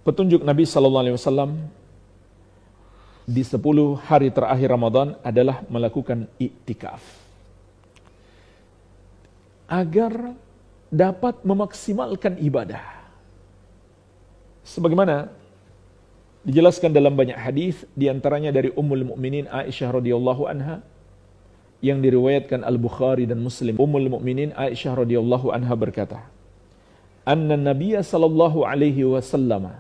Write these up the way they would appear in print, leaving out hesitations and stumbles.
petunjuk Nabi sallallahu alaihi wasallam di 10 hari terakhir Ramadan adalah melakukan iktikaf agar dapat memaksimalkan ibadah. Sebagaimana dijelaskan dalam banyak hadis, di antaranya dari Ummul Mukminin Aisyah radhiyallahu anha yang diriwayatkan Al-Bukhari dan Muslim. Ummul Mukminin Aisyah radhiyallahu anha berkata, "Anna Nabiyya sallallahu alaihi wasallam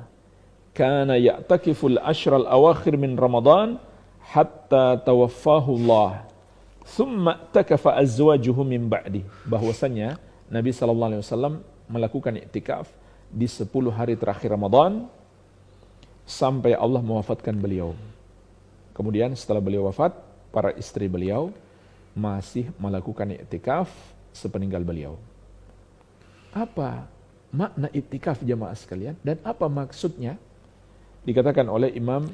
kana ya'takifu al-ashra al-awakhir min Ramadan hatta tawaffahu Allah. Thumma i'takafa azwajuhu min ba'di." Bahwasanya Nabi sallallahu alaihi wasallam melakukan iktikaf di 10 hari terakhir Ramadan sampai Allah mewafatkan beliau. Kemudian setelah beliau wafat, para istri beliau masih melakukan iktikaf sepeninggal beliau. Apa makna iktikaf jamaah sekalian dan apa maksudnya? Dikatakan oleh Imam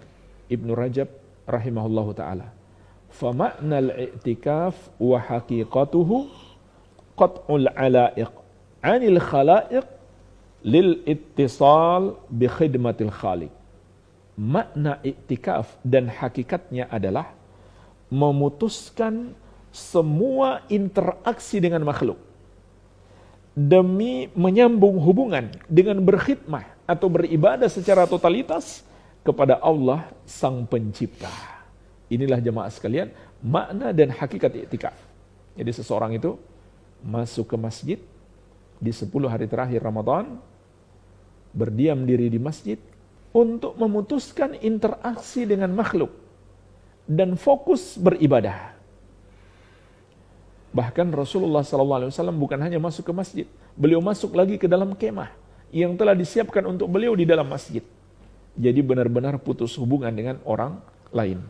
Ibnu Rajab rahimahullahu taala, "Fa ma'nal i'tikaf wa haqiqatuhu qat'ul 'ala'iq 'anil khala'iq lil ittisal bi khidmatil khaliq." Makna iktikaf dan hakikatnya adalah memutuskan semua interaksi dengan makhluk demi menyambung hubungan dengan berkhidmah atau beribadah secara totalitas kepada Allah Sang Pencipta. Inilah jemaah sekalian makna dan hakikat iktikaf. Jadi seseorang itu masuk ke masjid di 10 hari terakhir Ramadan, berdiam diri di masjid untuk memutuskan interaksi dengan makhluk dan fokus beribadah. Bahkan Rasulullah SAW bukan hanya masuk ke masjid, beliau masuk lagi ke dalam kemah yang telah disiapkan untuk beliau di dalam masjid. Jadi benar-benar putus hubungan dengan orang lain.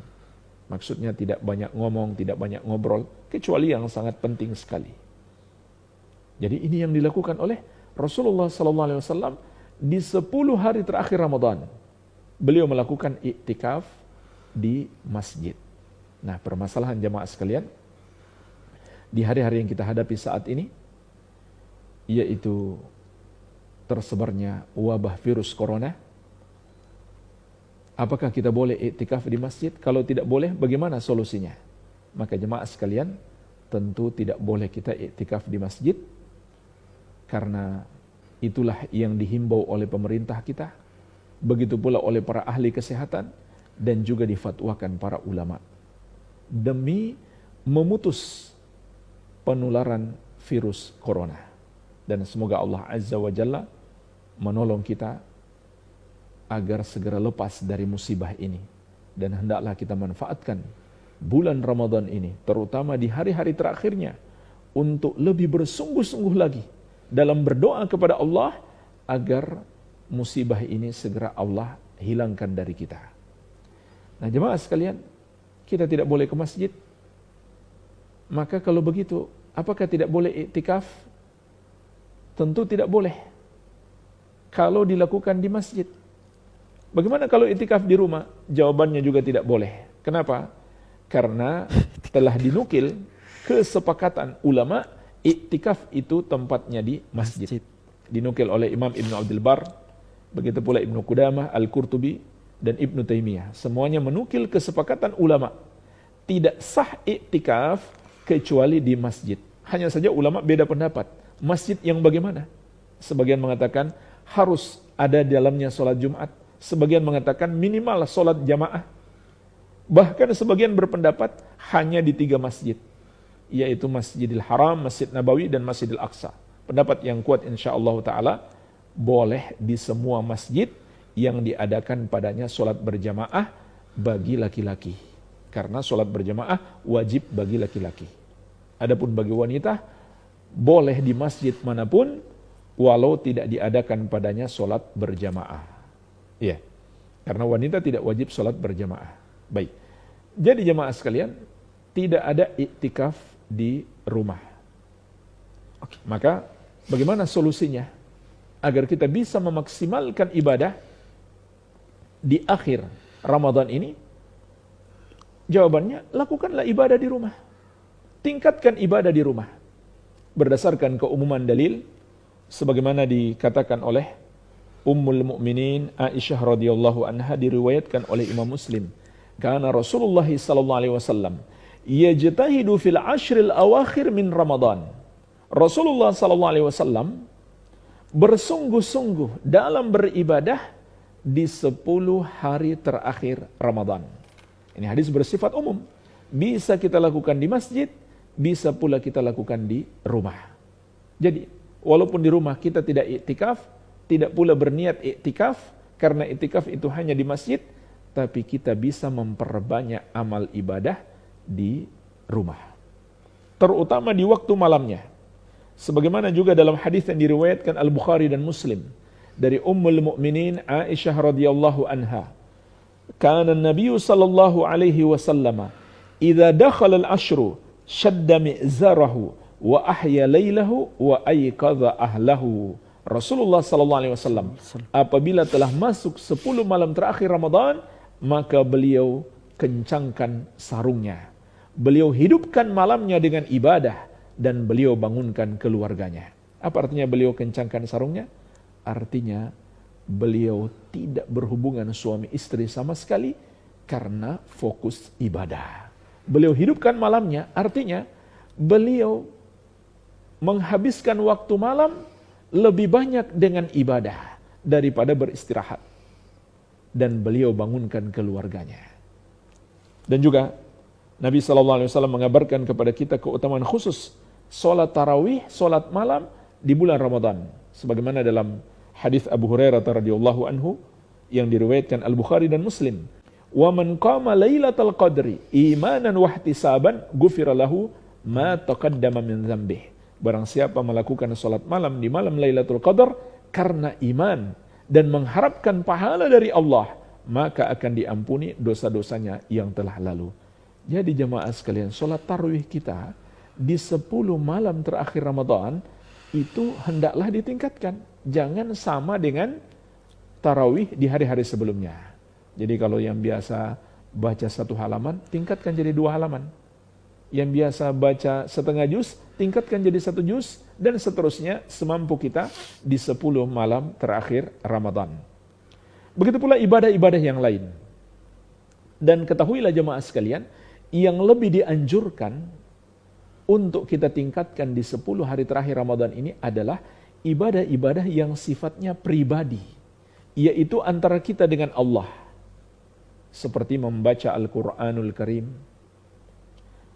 Maksudnya tidak banyak ngomong, tidak banyak ngobrol, kecuali yang sangat penting sekali. Jadi ini yang dilakukan oleh Rasulullah SAW di 10 hari terakhir Ramadan. Beliau melakukan iktikaf di masjid. Nah, permasalahan jamaah sekalian, di hari-hari yang kita hadapi saat ini, yaitu tersebarnya wabah virus corona, apakah kita boleh iktikaf di masjid? Kalau tidak boleh, bagaimana solusinya? Maka jemaah sekalian, tentu tidak boleh kita iktikaf di masjid, karena itulah yang dihimbau oleh pemerintah kita, begitu pula oleh para ahli kesehatan, dan juga difatwakan para ulama, demi memutus penularan virus corona. Dan semoga Allah Azza wa Jalla menolong kita agar segera lepas dari musibah ini. Dan hendaklah kita manfaatkan bulan Ramadan ini, terutama di hari-hari terakhirnya, untuk lebih bersungguh-sungguh lagi dalam berdoa kepada Allah agar musibah ini segera Allah hilangkan dari kita. Nah jemaah sekalian, kita tidak boleh ke masjid. Maka kalau begitu, apakah tidak boleh iktikaf? Tentu tidak boleh kalau dilakukan di masjid. Bagaimana kalau iktikaf di rumah? Jawabannya juga tidak boleh. Kenapa? Karena telah dinukil kesepakatan ulama, iktikaf itu tempatnya di masjid. Dinukil oleh Imam Ibn Abdul Bar, begitu pula Ibn Qudamah, Al-Qurtubi, dan Ibn Taimiyah. Semuanya menukil kesepakatan ulama. Tidak sah iktikaf kecuali di masjid. Hanya saja ulama beda pendapat. Masjid yang bagaimana? Sebagian mengatakan harus ada di dalamnya sholat Jumat. Sebagian mengatakan minimal sholat jamaah. Bahkan sebagian berpendapat hanya di 3 masjid, yaitu Masjidil Haram, Masjid Nabawi, dan Masjidil Aqsa. Pendapat yang kuat insyaallah ta'ala, boleh di semua masjid yang diadakan padanya sholat berjamaah bagi laki-laki. Karena sholat berjamaah wajib bagi laki-laki. Adapun bagi wanita, boleh di masjid manapun, walau tidak diadakan padanya sholat berjamaah. Iya, karena wanita tidak wajib sholat berjamaah. Baik, jadi jemaah sekalian, tidak ada iktikaf di rumah. Oke. Maka bagaimana solusinya agar kita bisa memaksimalkan ibadah di akhir Ramadan ini? Jawabannya, lakukanlah ibadah di rumah. Tingkatkan ibadah di rumah. Berdasarkan keumuman dalil, sebagaimana dikatakan oleh Ummul Mukminin Aisyah radhiyallahu anha diriwayatkan oleh Imam Muslim. Karena Rasulullah sallallahu alaihi wasallam yajtahidu fil ashril awakhir min Ramadan. Rasulullah sallallahu alaihi wasallam bersungguh-sungguh dalam beribadah di 10 hari terakhir Ramadan. Ini hadis bersifat umum. Bisa kita lakukan di masjid, bisa pula kita lakukan di rumah. Jadi, walaupun di rumah kita tidak iktikaf, tidak pula berniat iktikaf, karena iktikaf itu hanya di masjid, tapi kita bisa memperbanyak amal ibadah di rumah. Terutama di waktu malamnya. Sebagaimana juga dalam hadis yang diriwayatkan Al-Bukhari dan Muslim dari Ummul Mukminin Aisyah radhiyallahu anha. Kana an-nabiy sallallahu alaihi wasallam idza dakhala al-ashru shadda mi'zarahu wa ahya lailahu wa ayqadha ahlahu. Rasulullah sallallahu alaihi wasallam apabila telah masuk 10 malam terakhir Ramadan, maka beliau kencangkan sarungnya. Beliau hidupkan malamnya dengan ibadah dan beliau bangunkan keluarganya. Apa artinya beliau kencangkan sarungnya? Artinya beliau tidak berhubungan suami istri sama sekali karena fokus ibadah. Beliau hidupkan malamnya, artinya beliau menghabiskan waktu malam lebih banyak dengan ibadah daripada beristirahat. Dan beliau bangunkan keluarganya. Dan juga Nabi SAW mengabarkan kepada kita keutamaan khusus solat tarawih, solat malam di bulan Ramadan. Sebagaimana dalam hadis Abu Hurairah radhiyallahu anhu yang diriwayatkan Al-Bukhari dan Muslim. Wa man qama lailatal qadri imanan wa ihtisaban ghufira lahu ma taqaddama min dzambih. Barang siapa melakukan salat malam di malam Lailatul Qadar karena iman dan mengharapkan pahala dari Allah, maka akan diampuni dosa-dosanya yang telah lalu. Jadi jemaah sekalian, salat tarawih kita di 10 malam terakhir Ramadan itu hendaklah ditingkatkan. Jangan sama dengan tarawih di hari-hari sebelumnya. Jadi kalau yang biasa baca 1 halaman, tingkatkan jadi 2 halaman. Yang biasa baca setengah juz, tingkatkan jadi 1 juz, dan seterusnya semampu kita di 10 malam terakhir Ramadan. Begitu pula ibadah-ibadah yang lain. Dan ketahuilah jemaah sekalian, yang lebih dianjurkan untuk kita tingkatkan di 10 hari terakhir Ramadan ini adalah ibadah-ibadah yang sifatnya pribadi, yaitu antara kita dengan Allah. Seperti membaca Al-Quranul Karim,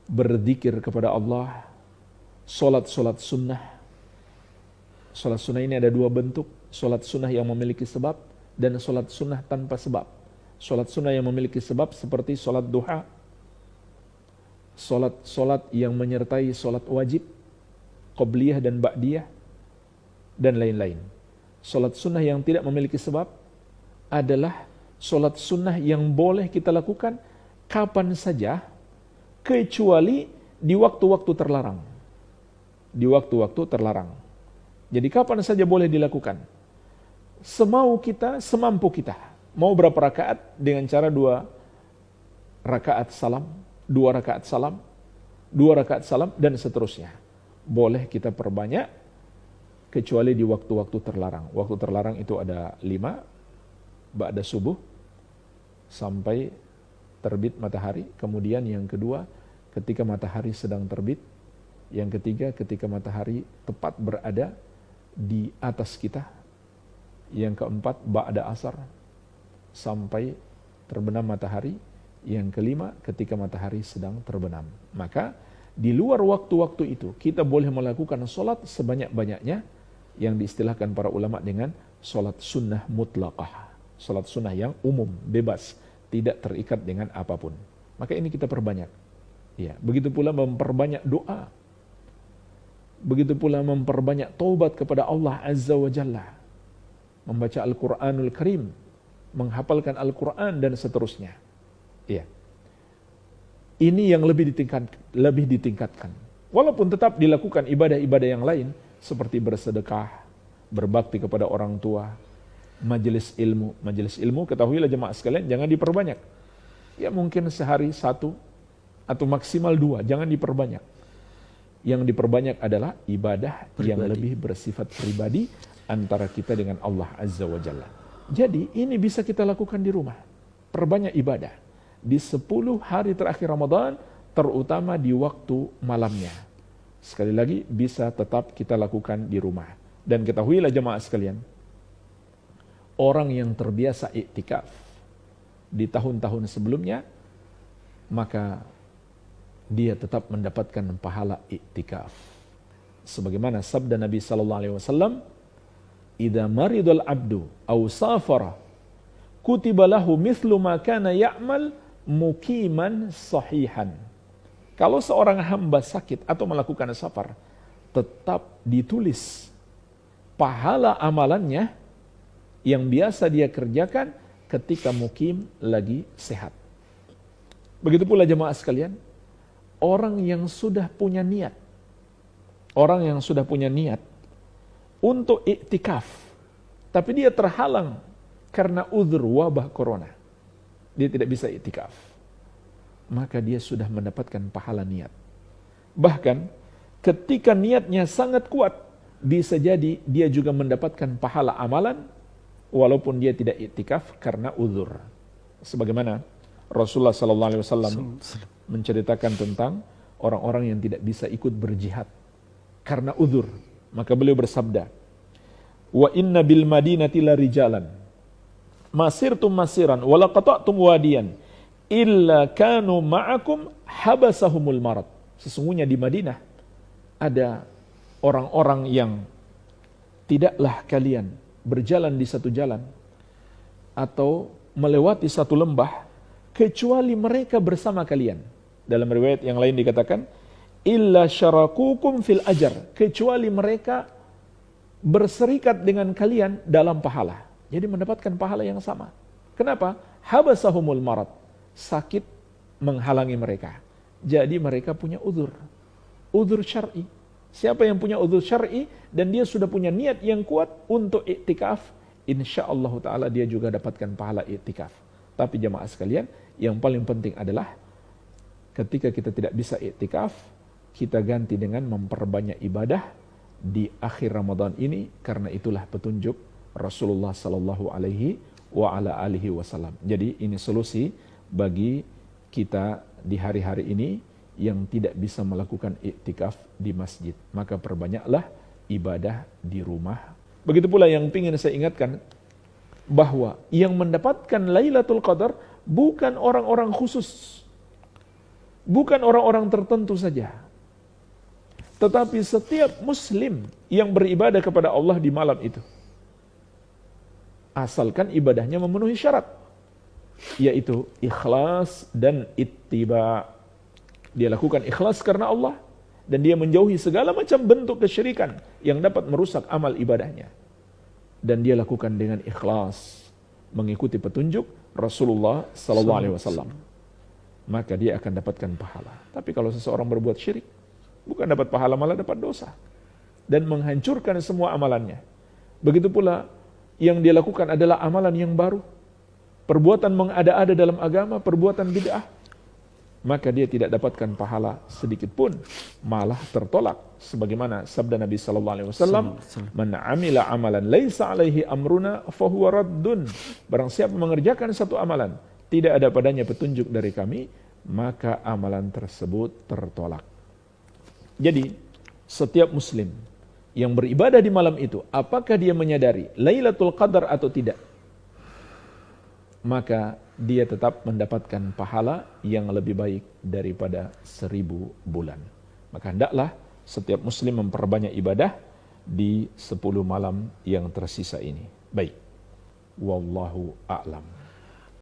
berzikir kepada Allah, solat-solat sunnah. Solat sunnah ini ada 2 bentuk, solat sunnah yang memiliki sebab dan solat sunnah tanpa sebab. Solat sunnah yang memiliki sebab seperti solat duha, solat yang menyertai solat wajib, qobliyah dan ba'diyah, dan lain-lain. Solat sunnah yang tidak memiliki sebab adalah solat sunnah yang boleh kita lakukan kapan saja, kecuali di waktu-waktu terlarang. Di waktu-waktu terlarang. Jadi kapan saja boleh dilakukan. Semau kita, semampu kita. Mau berapa rakaat dengan cara 2 rakaat salam, 2 rakaat salam, 2 rakaat salam, dan seterusnya. Boleh kita perbanyak, kecuali di waktu-waktu terlarang. Waktu terlarang itu ada 5, ba'da subuh, sampai terbit matahari. Kemudian yang kedua, ketika matahari sedang terbit. Yang ketiga, ketika matahari tepat berada di atas kita. Yang keempat, ba'da asar, sampai terbenam matahari. Yang kelima, ketika matahari sedang terbenam. Maka di luar waktu-waktu itu kita boleh melakukan solat sebanyak-banyaknya, yang diistilahkan para ulama dengan solat sunnah mutlaqah. Solat sunnah yang umum, bebas, tidak terikat dengan apapun. Maka ini kita perbanyak. Ya, begitu pula memperbanyak doa. Begitu pula memperbanyak taubat kepada Allah Azza wa Jalla. Membaca Al-Quranul Karim, menghafalkan Al-Quran, dan seterusnya. Ya. Ini yang lebih ditingkatkan. Walaupun tetap dilakukan ibadah-ibadah yang lain, seperti bersedekah, berbakti kepada orang tua, majelis ilmu. Majelis ilmu, ketahuilah jemaah sekalian, jangan diperbanyak. Ya mungkin sehari 1 atau maksimal 2, jangan diperbanyak. Yang diperbanyak adalah ibadah pribadi, yang lebih bersifat pribadi, antara kita dengan Allah Azza wa Jalla. Jadi ini bisa kita lakukan di rumah. Perbanyak ibadah. Di 10 hari terakhir Ramadan, terutama di waktu malamnya. Sekali lagi, bisa tetap kita lakukan di rumah. Dan ketahuilah jemaah sekalian, orang yang terbiasa iktikaf di tahun-tahun sebelumnya, maka dia tetap mendapatkan pahala iktikaf. Sebagaimana sabda Nabi sallallahu alaihi wasallam, "Idza maridul abdu aw safara, kutiba lahu mithlu ma kana ya'mal muqiman sahihan." Kalau seorang hamba sakit atau melakukan safar, tetap ditulis pahala amalannya yang biasa dia kerjakan ketika mukim lagi sehat. Begitu pula jemaah sekalian, orang yang sudah punya niat untuk iktikaf, tapi dia terhalang karena uzur wabah corona, dia tidak bisa iktikaf, maka dia sudah mendapatkan pahala niat. Bahkan ketika niatnya sangat kuat, bisa jadi dia juga mendapatkan pahala amalan walaupun dia tidak iktikaf karena uzur. Sebagaimana Rasulullah SAW menceritakan tentang orang-orang yang tidak bisa ikut berjihad karena uzur. Maka beliau bersabda, "Wa inna bil madinati la rijalan masirtum masiran wa laqata'tum wadiyan illa kanu ma'akum habasahumul marad." Sesungguhnya di Madinah ada orang-orang yang tidaklah kalian berjalan di satu jalan atau melewati satu lembah kecuali mereka bersama kalian. Dalam riwayat yang lain dikatakan, illa syarakukum fil ajar, kecuali mereka berserikat dengan kalian dalam pahala. Jadi mendapatkan pahala yang sama. Kenapa? Habasahumul marad, sakit menghalangi mereka. Jadi mereka punya uzur syar'i. Siapa yang punya uzur syar'i dan dia sudah punya niat yang kuat untuk iktikaf, insyaallah taala dia juga dapatkan pahala iktikaf. Tapi jemaah sekalian, yang paling penting adalah ketika kita tidak bisa iktikaf, kita ganti dengan memperbanyak ibadah di akhir Ramadan ini, karena itulah petunjuk Rasulullah sallallahu alaihi wa ala alihi wasallam. Jadi ini solusi bagi kita di hari-hari ini yang tidak bisa melakukan iktikaf di masjid. Maka perbanyaklah ibadah di rumah. Begitu pula yang ingin saya ingatkan, bahwa yang mendapatkan Lailatul Qadar bukan orang-orang khusus, bukan orang-orang tertentu saja, tetapi setiap muslim yang beribadah kepada Allah di malam itu, asalkan ibadahnya memenuhi syarat, yaitu ikhlas dan ittiba. Dia lakukan ikhlas karena Allah, dan dia menjauhi segala macam bentuk kesyirikan yang dapat merusak amal ibadahnya. Dan dia lakukan dengan ikhlas, mengikuti petunjuk Rasulullah SAW. Maka dia akan dapatkan pahala. Tapi kalau seseorang berbuat syirik, bukan dapat pahala, malah dapat dosa. Dan menghancurkan semua amalannya. Begitu pula yang dia lakukan adalah amalan yang baru. Perbuatan mengada-ada dalam agama, perbuatan bid'ah. Maka dia tidak dapatkan pahala sedikit pun, malah tertolak. Sebagaimana sabda Nabi SAW, "Man amila amalan laisa alaihi amruna fahuwa raddun." Barang siapa mengerjakan satu amalan, tidak ada padanya petunjuk dari kami, maka amalan tersebut tertolak. Jadi, setiap muslim yang beribadah di malam itu, apakah dia menyadari Lailatul Qadar atau tidak, maka dia tetap mendapatkan pahala yang lebih baik daripada 1000 bulan. Maka hendaklah setiap muslim memperbanyak ibadah di 10 malam yang tersisa ini. Baik. Wallahu a'lam.